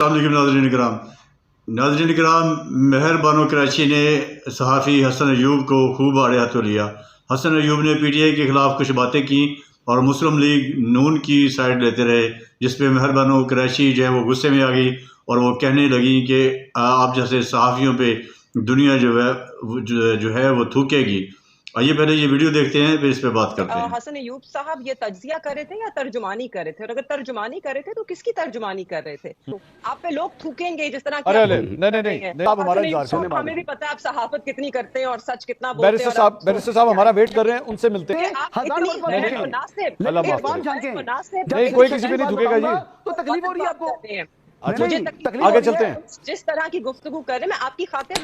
नाज़रीन कराम, मेहर बानो कराची ने सहाफ़ी हसन अयूब को खूब आड़े हाथों लिया। हसन अयूब ने पीटीआई के ख़िलाफ़ कुछ बातें की और मुस्लिम लीग नून की साइड लेते रहे, जिस पे मेहर बानो कराची जो है वो गुस्से में आ गई और वो कहने लगी कि आप जैसे सहाफ़ियों पे दुनिया जो है वो थूकेगी। आइए पहले ये वीडियो देखते हैं, फिर इस पे बात करते हैं। हसन अयूब साहब ये तज्जिया कर रहे थे या तर्जुमानी कर रहे थे? और अगर तर्जुमानी कर रहे थे तो किसकी तर्जुमानी कर रहे थे? तो आप पे लोग थूकेंगे जिस तरह की नहीं, आप हमारा इंतजार करें। हमें भी पता है आप सहाफत कितनी करते हैं और सच कितना बोलते हैं। बैरिस्टर साहब हमारा वेट कर रहे हैं, उनसे मिलते हैं। नहीं, कोई किसी पे नहीं थूकेगा जी। तो तकलीफ हो रही है आपको? आगे चलते हैं। जिस तरह की गुफ्तगू कर रहे हैं मैं आपकी खातिर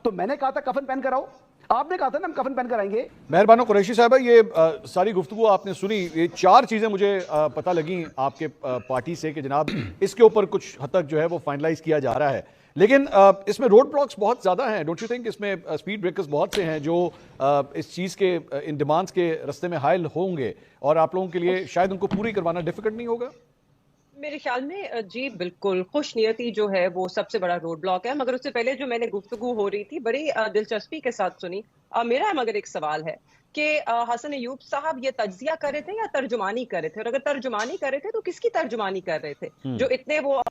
तो मैंने कहा था कफन पहन कर आओ, आपने कहा था ना हम कफन पहन कर आएंगे। मेहरबानो कुरैशी साहब, ये सारी गुफ्तगू आपने सुनी, ये 4 चीजें मुझे पता लगी आपके पार्टी से कि जनाब इसके ऊपर कुछ हद तक जो है वो फाइनलाइज किया जा रहा है, लेकिन इसमें रोड ब्लॉक्स बहुत ज़्यादा हैं। डोंट यू थिंक इसमें स्पीड ब्रेकर्स बहुत से हैं जो इस चीज़ के इन डिमांड्स के रास्ते में हायल होंगे और आप लोगों के लिए शायद उनको पूरी करवाना डिफिकल्ट नहीं होगा? मेरे ख्याल में जी बिल्कुल, खुशनियती जो है वो सबसे बड़ा रोड ब्लॉक है। मगर उससे पहले जो मैंने गुफ्तगू हो रही थी बड़ी दिलचस्पी के साथ सुनी। मेरा मगर एक सवाल है कि हसन अयूब साहब ये तज्जिया कर रहे थे या तर्जुमानी कर रहे थे? और अगर तर्जुमानी कर रहे थे तो किसकी तर्जुमानी कर रहे थे? जो इतने वो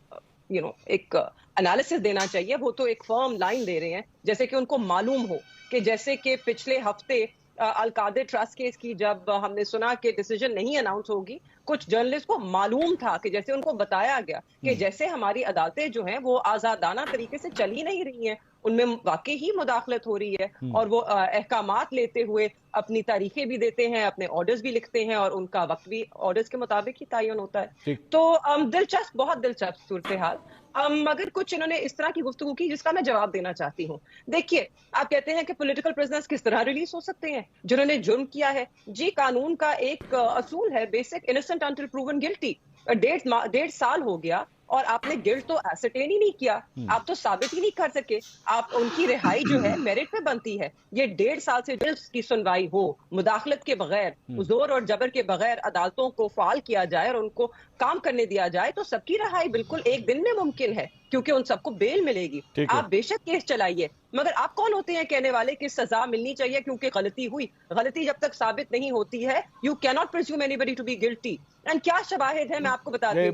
एक एनालिसिस देना चाहिए, वो तो एक फर्म लाइन दे रहे हैं, जैसे कि उनको मालूम हो कि जैसे कि पिछले हफ्ते अल-कादिर ट्रस्ट केस की जब हमने सुना कि डिसीजन नहीं अनाउंस होगी, कुछ जर्नलिस्ट को मालूम था कि जैसे उनको बताया गया कि जैसे हमारी अदालतें जो हैं वो आजादाना तरीके से चल ही नहीं रही हैं, उनमें वाकई ही मुदाखलत हो रही है और वो अहकामात लेते हुए अपनी तारीखें भी देते हैं, अपने ऑर्डर्स भी लिखते हैं और उनका वक्त भी ऑर्डर्स के मुताबिक ही तयन होता है। तो दिलचस्प, बहुत दिलचस्प सूरत हाल। मगर कुछ इन्होंने इस तरह की गुफ्तगू की जिसका मैं जवाब देना चाहती हूँ। देखिए, आप कहते हैं कि पॉलिटिकल प्रिजनर्स किस तरह रिलीज हो सकते हैं जिन्होंने जुर्म किया है। जी, कानून का एक असूल है basic innocent until proven guilty. 1.5 साल हो गया और आपने गिल्ट तो एसरटेन ही नहीं किया, आप तो साबित ही नहीं कर सके। आप उनकी रिहाई जो है मेरिट पे बनती है। ये 1.5 साल से की सुनवाई हो मुदाखलत के बगैर, जोर और जबर के बगैर अदालतों को फाल किया जाए और उनको काम करने दिया जाए तो सबकी रिहाई बिल्कुल एक दिन में मुमकिन है, क्योंकि उन सबको बेल मिलेगी। आप बेशक केस चलाइए, मगर आप कौन होते हैं कहने वाले कि सजा मिलनी चाहिए क्योंकि गलती हुई? गलती जब तक साबित नहीं होती है, you can not presume anybody to be guilty. And क्या शवाहिद है मैं आपको बताती हूं।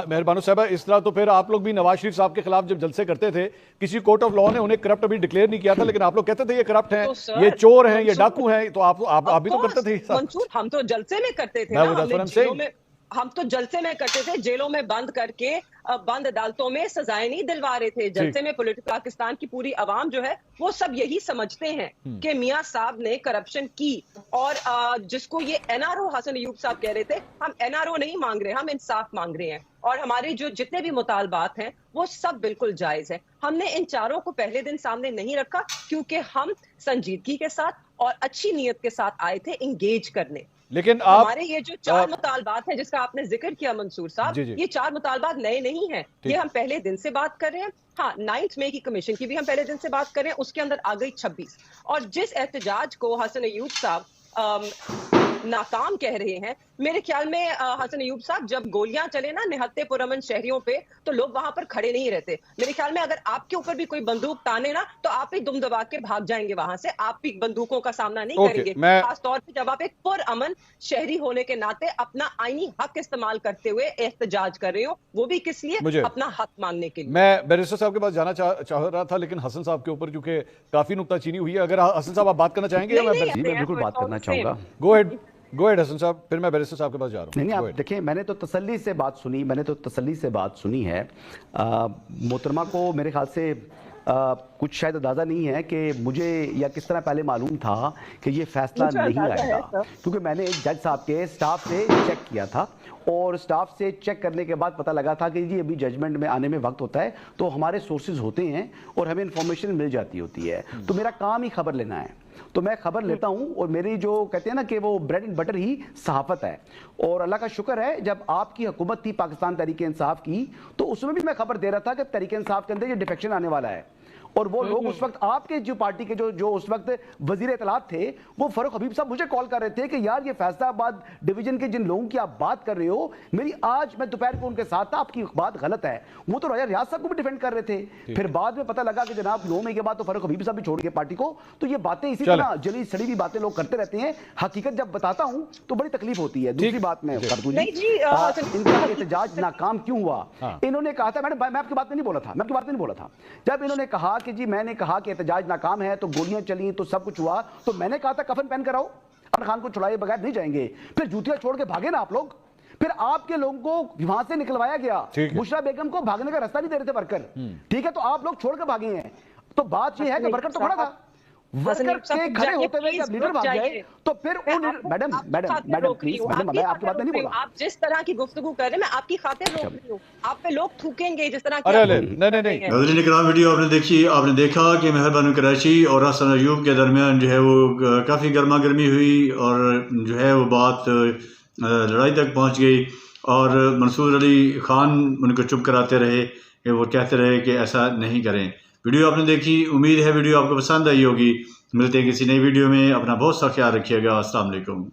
मेहरबानो साहब, इस तरह तो फिर आप लोग भी नवाज शरीफ साहब के खिलाफ जब जलसे करते थे, किसी कोर्ट ऑफ लॉ ने उन्हें करप्ट अभी डिक्लेयर नहीं किया था, लेकिन आप लोग कहते थे ये करप्ट हैं, ये चोर हैं, ये डाकू हैं, तो आप भी तो करते थे। मंसूर, हम तो जलसे में करते थे, हम तो जलसे में करते थे, जेलों में बंद करके बंद अदालतों में सजाएं नहीं दिलवा रहे थे। जलसे में पॉलिटिकल पाकिस्तान की पूरी अवाम जो है वो सब यही समझते हैं कि मियां साहब ने करप्शन की। और जिसको ये एनआरओ हसन अयूब साहब कह रहे थे, हम एनआरओ नहीं मांग रहे, हम इंसाफ मांग रहे हैं और हमारे जो जितने भी मुतालबात हैं वो सब बिल्कुल जायज है। हमने इन चारों को पहले दिन सामने नहीं रखा क्योंकि हम संजीदगी के साथ और अच्छी नीयत के साथ आए थे इंगेज करने। लेकिन हमारे ये जो 4 मुतालबात हैं जिसका आपने जिक्र किया मंसूर साहब, ये 4 मुतालबात नए नहीं हैं, ये हम पहले दिन से बात कर रहे हैं। हाँ, 9 मई की कमीशन की भी हम पहले दिन से बात कर रहे हैं, उसके अंदर आ गई 26। और जिस एहतजाज को हसन अयूब साहब नाकाम कह रहे हैं, मेरे ख्याल में हसन अयूब साहब जब गोलियां चले ना निहत्ते पुरअमन शहरियों पे तो लोग वहां पर खड़े नहीं रहते। मेरे ख्याल में अगर आपके ऊपर भी कोई बंदूक ताने ना तो आप भी दुम दबा के भाग जाएंगे वहां से, आप भी बंदूकों का सामना नहीं करेंगे। खासतौर पे जब आप एक पुरअमन शहरी होने के नाते अपना आईनी हक इस्तेमाल करते हुए एहतजाज कर रहे हो, वो भी किस लिए? अपना हक मांगने के लिए। मैं बैरिस्टर साहब के पास जाना चाह रहा था, लेकिन हसन साहब के ऊपर क्योंकि काफी नुक्ताचीनी हुई है, अगर हसन साहब आप बात करना चाहेंगे? मैं बिल्कुल बात करना चाहूंगा। गो अहेड हसन साहब, फिर मैं बैरिस्टर साहब के पास जा रहा हूं। नहीं, आप देखिए, मैंने तो तसल्ली से बात सुनी है। मोहतरमा को मेरे ख्याल से कुछ शायद अंदाज़ा नहीं है कि मुझे या किस तरह पहले मालूम था कि ये फैसला नहीं आएगा, क्योंकि मैंने जज साहब के स्टाफ से चेक किया था और स्टाफ से चेक करने के बाद पता लगा था कि जी अभी जजमेंट में आने में वक्त होता है, तो हमारे सोर्सेज होते हैं और हमें इंफॉर्मेशन मिल जाती होती है, तो मेरा काम ही खबर लेना है, तो मैं खबर लेता हूं और मेरी जो कहते हैं ना कि वो ब्रेड एंड बटर ही सहाफत है। और अल्लाह का शुक्र है जब आपकी हुकूमत थी पाकिस्तान तहरीक इंसाफ की, तो उसमें भी मैं खबर दे रहा था कि तहरीक इंसाफ के अंदर ये डिफेक्शन आने वाला है और वो लोग उस वक्त आपके जो पार्टी के जो उस वक्त वजीर इत्तलात थे, वो फारूक हबीब साहब मुझे कॉल कर रहे थे कि यार ये फैसलाबाद डिवीजन के जिन लोगों की आप बात कर रहे हो, मैं दोपहर को उनके साथ था, आपकी बात गलत है। वो तो राजा रियाज साहब को भी डिफेंड कर रहे थे। फिर बाद में पता लगा कि जनाब 9 मई के बाद तो फारूक हबीब साहब भी छोड़ गए पार्टी को। तो ये बातें इसी तरह जली सड़ी हुई बातें लोग करते रहते हैं। हकीकत जब बताता हूं तो बड़ी तकलीफ होती है। दूसरी बात मैं कर दूं जी, इनका एहतजाज नाकाम क्यों हुआ? इन्होंने कहा था, मैं आपकी बात में नहीं बोला था, जब इन्होंने कहा कि जी मैंने कहा कि एहतजाज नाकाम है तो गोलियां चली तो सब कुछ हुआ, तो मैंने कहा था कफन पहन कर आओ, इमरान खान को छुड़ाए बगैर नहीं जाएंगे। फिर जूतियां छोड़ के भागे ना आप लोग। फिर आपके लोगों को वहां से निकलवाया गया, बुशरा बेगम को भागने का रास्ता नहीं दे रहे थे वर्कर, ठीक है, तो आप लोग छोड़ के भागे हैं। तो बात यह है कि वर्कर तो खड़ा था, वर्कर के खड़े होते हुए जब लीडर भाग गए तो फिर मैडम प्लीज, मैं आपकी बात में नहीं बोला। आप जिस तरह की गुफ्तगू कर रहे हैं, मैं आपकी खातिर रोक रही हूँ। आप पे लोग थूकेंगे जिस तरह नहीं। नाज़रीन इकराम, वीडियो आपने देखी, आपने देखा कि मेहर बानो कराची और हसन अयूब के दरमियान जो है वो काफ़ी गर्मा गर्मी हुई और जो है वो बात लड़ाई तक पहुंच गई और मंसूर अली खान उनको चुप कराते रहे कि वो कहते रहे कि ऐसा नहीं करें। वीडियो आपने देखी, उम्मीद है वीडियो आपको पसंद आई होगी। मिलते हैं किसी नई वीडियो में, अपना बहुत सा ख्याल रखिएगा। अस्सलाम वालेकुम।